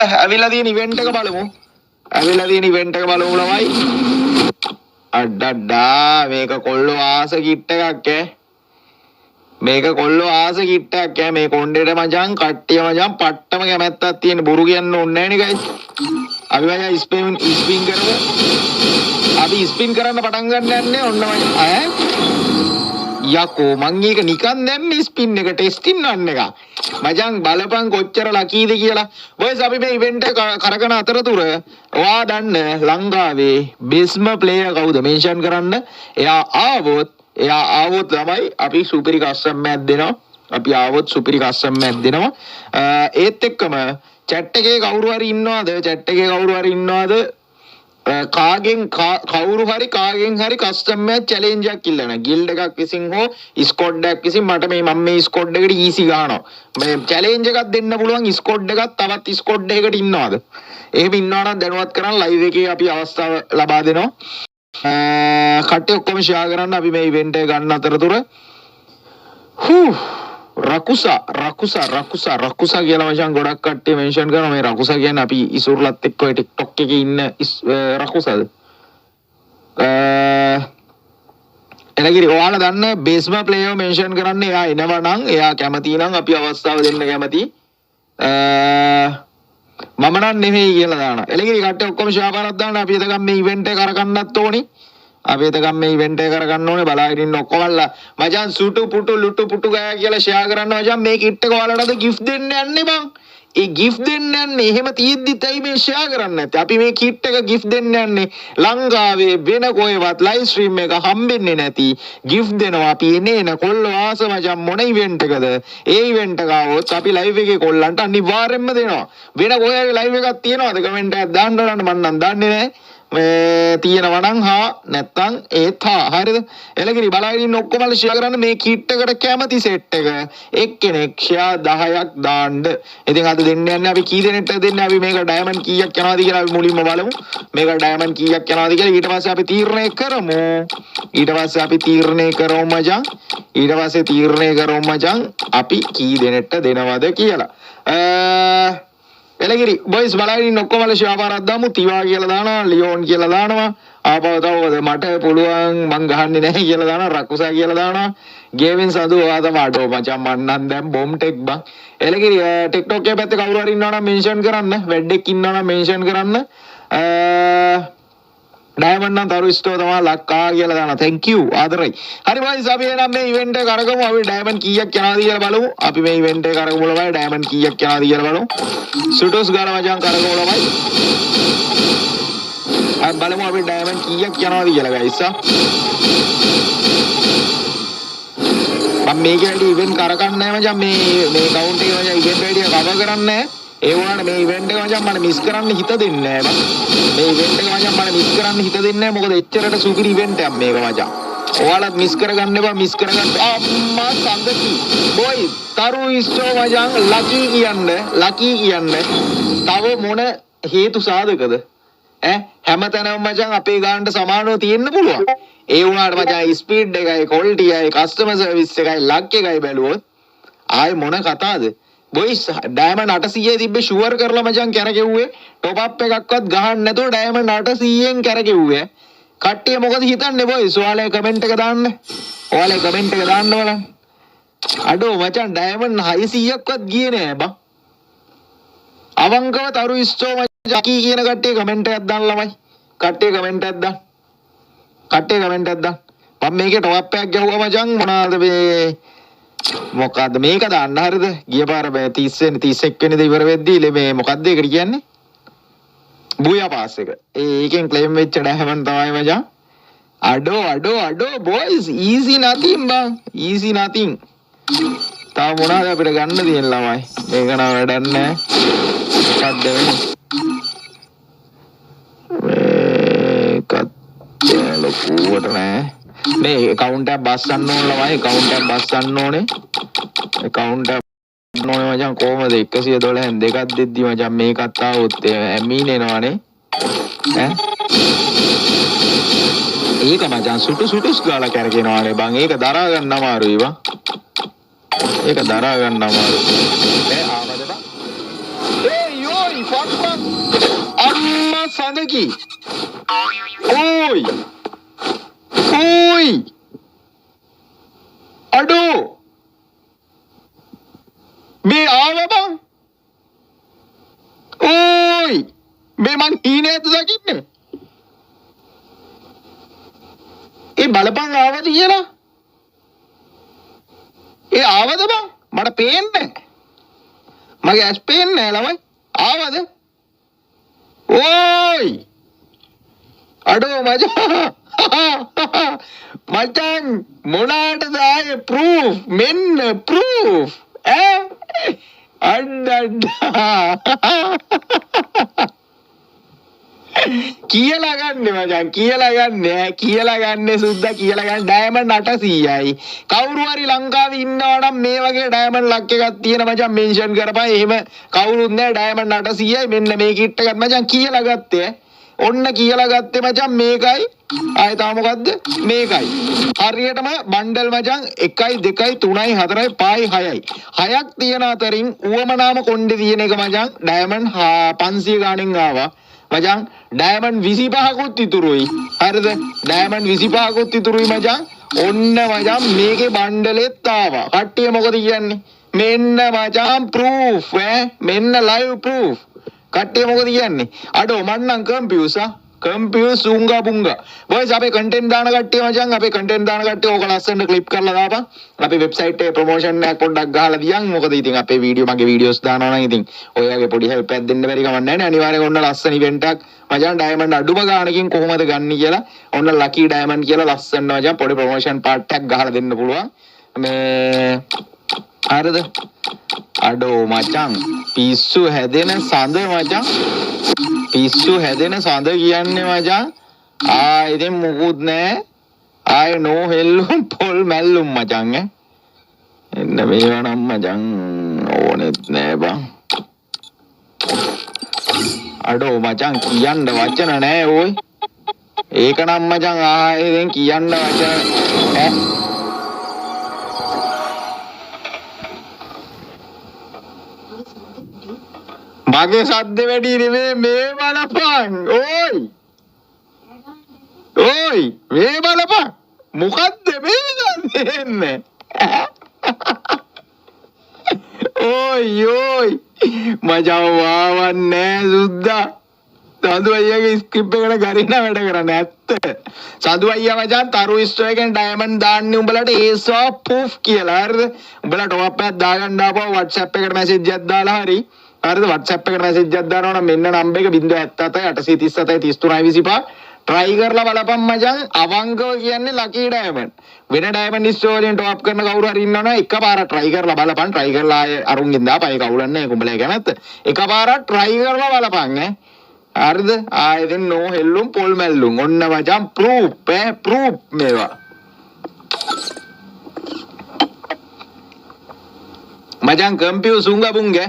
ඇවිල්ලා තියෙන ඉවෙන්ට් එක බලමු. ඇවිල්ලා තියෙන ඉවෙන්ට් එක බලමු ළමයි. අඩඩා මේක කොල්ලෝ ආස කිට් එකක් ඈ. මේක කොල්ලෝ ආස කිට් එකක් ඈ. මේ කොණ්ඩේට මචං කට්ටිය මචං පට්ටම කැමැත්තක් තියෙන. බොරු කියන්න ඕනේ නෑනේ ගයිස්. අපි මචං ස්පින් කරමු. අපි ස්පින් කරන්න පටන් ගන්න යන්නේ ඔන්න මචං. ඈ යකෝ මං ඒක නිකන් දැම්මේ ස්පින් එක ටෙස්ටින් වන්න එක. මචං බලපන් කොච්චර ලකීද කියලා. බොයිස් අපි මේ ඉවෙන්ට් එක කරගෙන අතරතුර ඔයා දන්න ලංකාවේ බෙස්ම ප්ලේයර් කවුද මෙන්ෂන් කරන්න. එයා ආවොත් ළමයි අපි සුපිරි කස්ටම් එකක් දෙනවා. අපි ආවොත් සුපිරි කස්ටම් එකක් දෙනවා. ඒත් එක්කම chat එකේ කවුරු හරි ඉන්නවද? කවුරු හරි කාගෙන් හරි කස්ටම් එකක් චැලෙන්ජ් එකක් ඉල්ලන ගිල්ඩ් එකක් විසින් හෝ ස්කොඩ් එකක් විසින් මට මම මේ ස්කොඩ් එකට ඊසි ගන්නවා මේ චැලෙන්ජ් එකක් දෙන්න පුළුවන් ස්කොඩ් එකක් තවත් ස්කොඩ් එකකට ඉන්නවද එහෙම ඉන්නවා නම් දැනුවත් කරන් ලයිව් එකේ අපි අවස්ථාව ලබා දෙනවා කට්ටිය ඔක්කොම ෂෙයා කරන්න අපි මේ ඉවෙන්ට් එක ගන්න අතරතුර රකුසා කියලා මචං ගොඩක් කට්ටිය මෙන්ෂන් කරනවා මේ රකුසා කියන්නේ අපි ඉසුර්ලත් එක්ක ඔය TikTok එකේ ඉන්න රකුසාද එනගිරි ඔයාලා දන්න බේස්ම ප්ලේයර් මෙන්ෂන් කරන්න එයා එනවා නම් එයා කැමති නම් අපි අවස්ථාව දෙන්න කැමති මම නම් නෙමෙයි කියලා දානවා එනගිරි කට්ටිය ඔක්කොම ෂෙයා කරලා දාන්න අපි එතකම් මේ ඉවෙන්ට් එක කරගන්නත් ඕනේ අපි එතකම් මේ ඉවෙන්ට් එක කරගන්න ඕනේ බලාගෙන ඉන්න ඔක්කොමලා මචං සුටු පුටු ලුටු පුටු ගෑ කියලා ෂෙයා කරන්න මචං මේ කිට් එක ඔයාලටද ගිෆ්ට් දෙන්න යන්නේ බං ඒ ගිෆ්ට් දෙන්න යන්නේ එහෙම තියෙද්දිත් ඇයි මේ ෂෙයා කරන්නේ නැත්තේ අපි මේ කිට් එක ගිෆ්ට් දෙන්න යන්නේ ලංකාවේ වෙන කොහෙවත් ලයිව් ස්ට්‍රීම් එක හම්බෙන්නේ නැති ගිෆ්ට් දෙනවා අපි එන කොල්ලෝ ආස මචං මොන ඉවෙන්ට් එකද ඒ ඉවෙන්ට් එක ආවොත් අපි ලයිව් එකේ කොල්ලන්ට අනිවාර්යෙන්ම දෙනවා වෙන කොහේ ලයිව් එකක් තියනවද කමෙන්ට් එකක් දාන්න ඕනන්න මම නම් දන්නේ නැහැ මේ තියෙනවා නම් හා නැත්තම් ඒත් හරිද එලගිරි බලාගෙන ඉන්න ඔක්කොමලා ෂෙයා කරන්න මේ කිට් එකට කැමති සෙට් එක එක්කෙනෙක් ෂෙයා 10ක් දාන්න ඉතින් අද දෙන්න යන්නේ අපි කී දෙනෙක්ද දෙන්නේ අපි මේක ඩයමන්ඩ් කීයක් යනවාද කියලා අපි මුලින්ම බලමු මේක ඩයමන්ඩ් කීයක් යනවාද කියලා ඊට පස්සේ අපි තීරණය කරමු මචං අපි කී දෙනෙක්ට දෙනවද කියලා එලගිරි බොයිස් බලාගෙන ඔක්කොමලා ෂෙයා පාරක් දාමු තිවා කියලා දානවා ලියෝන් කියලා දානවා ආපහු තව මට පුළුවන් මං ගහන්නේ නැහැ කියලා දානවා රකුසා කියලා දානවා ගේමින් සතු ඔයා තමයි අඩෝ මචං මන්නම් දැන් බොම් ටෙක් බං එලගිරි TikTok එකේ පැත්තේ කවුරු හරි ඉන්නවා නම් මෙන්ෂන් කරන්න වැඩෙක් ඉන්නවා නම් මෙන්ෂන් කරන්න ඩයමන්ඩ් නම් තරු ස්ටෝ තමයි ලක්කා කියලා දානවා thank you ආදරයි හරි බයිස් අපි එනම් මේ ඉවෙන්ට් එක කරගමු අපි ඩයමන්ඩ් කීයක් යනවාද කියලා බලමු අපි මේ ඉවෙන්ට් එක කරගමු ළමයි ඩයමන්ඩ් කීයක් යනවාද කියලා බලමු සුටෝස් ගාලා මචං කරගමු ළමයි අපි බලමු අපි ඩයමන්ඩ් කීයක් යනවාද කියලා ගයිස් මම මේක වැඩි ඉවෙන්ට් කරගන්නේ නැහැ මචං මේ කවුන්ට් එක මචං ඉවෙන්ට් වැඩි කවර් කරන්නේ නැහැ ඒ වුණාට මේ ඉවෙන්ට් එක මචං මට මිස් කරන්න හිත දෙන්නේ නැහැ බං මේ ඉවෙන්ට් එක මචං මට මිස් කරන්න හිත දෙන්නේ නැහැ මොකද එච්චරට සුපිරි ඉවෙන්ට් එකක් මේක මචං ඔයාලත් මිස් කරගන්න එපා මිස් කරගන්න අම්මා සංගති බොයි තරු ඉස්ටෝ මචං ලකී කියන්නේ තව මොන හේතු සාධකද හැමතැනම මචං අපේ ගානට සමානව තියෙන්න පුළුවන් ඒ වුණාට මචං ස්පීඩ් එකයි ක්වොලිටි එකයි කස්ටමර් සර්විස් එකයි ලක් එකයි බැලුවොත් ආයේ මොන කතාවද බොයිස් ඩයමන්ඩ් 800 තිබ්බේ ෂුවර් කරලා මචං කැරගෙව්වේ টොප් අප් එකක්වත් ගහන්න නැතුව ඩයමන්ඩ් 800ෙන් කැරගෙව්වේ කට්ටිය මොකද හිතන්නේ බොයිස් ඔයාලා කමෙන්ට් එක දාන්න බලන්න අඩෝ මචං ඩයමන්ඩ් 600ක්වත් ගියේ නෑ බං අවංකව තරු ඉස්ටෝ මචං කියන කට්ටිය කමෙන්ට් එකක් දාන්න ළමයි කට්ටිය කමෙන්ට් එකක් දාන්න මම මේකේ টොප් අප් එකක් ගැහුවා මචං මොනවාද මේ මොකද්ද මේක දාන්න හරිද ගිය පාර 30 වෙනි 31 වෙනිද ඉවර වෙද්දී මේ මොකද්ද ඒකට කියන්නේ බුයා පාස් එක ඒකෙන් ක්ලේම් වෙච්ච ඩයමන්ඩ් තමයි මචං අඩෝ බොයිස් easy nothing බං easy nothing තාම මොනවාද අපිට ගන්න තියෙන ළමයි මේක නම් වැඩක් නැහැ මොකද්ද මේකත් ලොකුවට නෑ මේ account එක බස්සන්න ඕන ළමයි account එක බස්සන්න ඕනේ මචං කොහමද 112න් දෙකක් දෙද්දි මචං මේකත් ආවොත් ඇමීන් එනවනේ ඒක මචං සුටුස් ගාලා කරකිනවානේ බං ඒක දරා ගන්න අමාරුයි බං ආවද බං fuck man? Amma Sandaki. Oi. Oi. Aduh. Be ආවා බං. Oi. Be මං හීනයක්ද දකින්නේ? ඒ බලපං ආවද කියලා? ඒ ආවද බං? මට පේන්නේ නැහැ. මගේ ඇස් පේන්නේ නැහැ ළමයි. ආවද? ඕයි. අඩෝ මචං. මචං මොනාටද ආයේ ප්‍රූෆ් මෙන්න ප්‍රූෆ් අඩ කියලා ගන්න මචං කියලා ගන්න සුද්දා කියලා ගන්න ඩයමන්ඩ් 800යි කවුරු හරි ලංකාවේ ඉන්නවා නම් මේ වගේ ඩයමන්ඩ් ලක් එකක් තියෙන මචං මෙන්ෂන් කරපන් එහෙම කවුරුත් නැහැ ඩයමන්ඩ් 800යි මෙන්න මේ කිට් එකත් මචං කියලා ගත්තේ ඔන්න කියලා ගත්තේ මචං මේකයි ආයෙ තා මොකද්ද මේකයි හරියටම බණ්ඩල් මචං 1 2 3 4 5 6යි 6ක් තියෙන අතරින් උවමනාම කොණ්ඩේ තියෙන එක මචං ඩයමන්ඩ් 500 ගාණෙන් ආවා මචං ඩයමන්ඩ් 25කුත් ඉතුරුයි හරිද ඩයමන්ඩ් 25කුත් ඉතුරුයි මචං ඔන්න මචං මේකේ බණ්ඩලෙත් ආවා කට්ටිය මොකද කියන්නේ මෙන්න මචං ප්‍රූෆ් මෙන්න ලයිව් ප්‍රූෆ් කට්ටිය මොකද කියන්නේ අඩෝ මන්නම් කම්පියුස් උංගා පුංගා බොයිස් අපේ කන්ටෙන්ට් දාන කට්ටිය මචං අපේ කන්ටෙන්ට් දාන කට්ටිය ඕක ලස්සනට ක්ලිප් කරලා දාපන් අපේ වෙබ්සයිට් එකේ ප්‍රොමෝෂන් එකක් පොඩ්ඩක් ගහලා දියන් මොකද ඉතින් අපේ වීඩියෝ මගේ වීඩියෝස් දානවා නම් ඉතින් ඔය වගේ පොඩි හෙල්ප් එකක් දෙන්න බැරි කමක් නැහැ නේ අනිවාර්යෙන් ඔන්න ලස්සන ඉවෙන්ට් එකක් මචං ඩයමන්ඩ් අඩුම ගාණකින් කොහොමද ගන්න කියලා ඔන්න ලකී ඩයමන්ඩ් කියලා ලස්සන මචං පොඩි ප්‍රොමෝෂන් පාර්ට් එකක් ගහලා දෙන්න පුළුවන් මේ හරිද අඩෝ මචං පිස්සු හැදෙන සඳ මචං පිස්සු හැදෙන සඳ කියන්නේ මචං ඉතින් මොකුත් නෑ ආයේ නෝ හෙල්ලුම් පොල් මැල්ලුම් මචං එන්න මේවා නම් මචං ඕනෙත් නෑ බං අඩෝ මචං කියන්න වචන නෑ ඕයි ඒක නම් මචං ආයෙත් කියන්න වචන මගේ සද්ද වැඩි නෙමෙයි මේ බලපන් ඕයි මේ බලපන් මොකද්ද මේ දෙන්නේ ඕයි මචං වාවන්නේ සුද්දා සඳු අයියාගේ ස්ක්‍රිප්ට් එකට ගරින වැඩ කරන්නේ ඇත්ත සඳු අයියා මචං තරු ස්ටෝ එකෙන් ඩයමන්ඩ් දාන්නේ උඹලට ඒසෝ ප්‍රූෆ් කියලා හරිද උඹලා ටොප් එකක් දාගන්න ආපුවා WhatsApp එකට මැසේජ් එකක් දාලා හරි හරිද WhatsApp එකට මැසේජ් එකක් දානවා නම් මෙන්න නම්බර් එක 077 837 33 try කරලා බලපන් මචං අවංගව කියන්නේ ලකී ඩයමන්ඩ් වෙන ඩයමන්ඩ් ස්ටෝර් වලින් ටොප් කරන කවුරු හරි ඉන්නවනම් එකපාරක් try කරලා බලපන් try කරලා ආයේ අරුන්ගෙන් දාපයි කවුලන්නේ කුඹලේ කැමැත්ත එකපාරක් try කරලා බලපන් හරිද ආයෙත් නෝ හෙල්ලුම් පොල් මැල්ලුම් ඔන්න මචං ප්‍රූෆ් මේවා මචං කම්පියුස් උංගා පුංගේ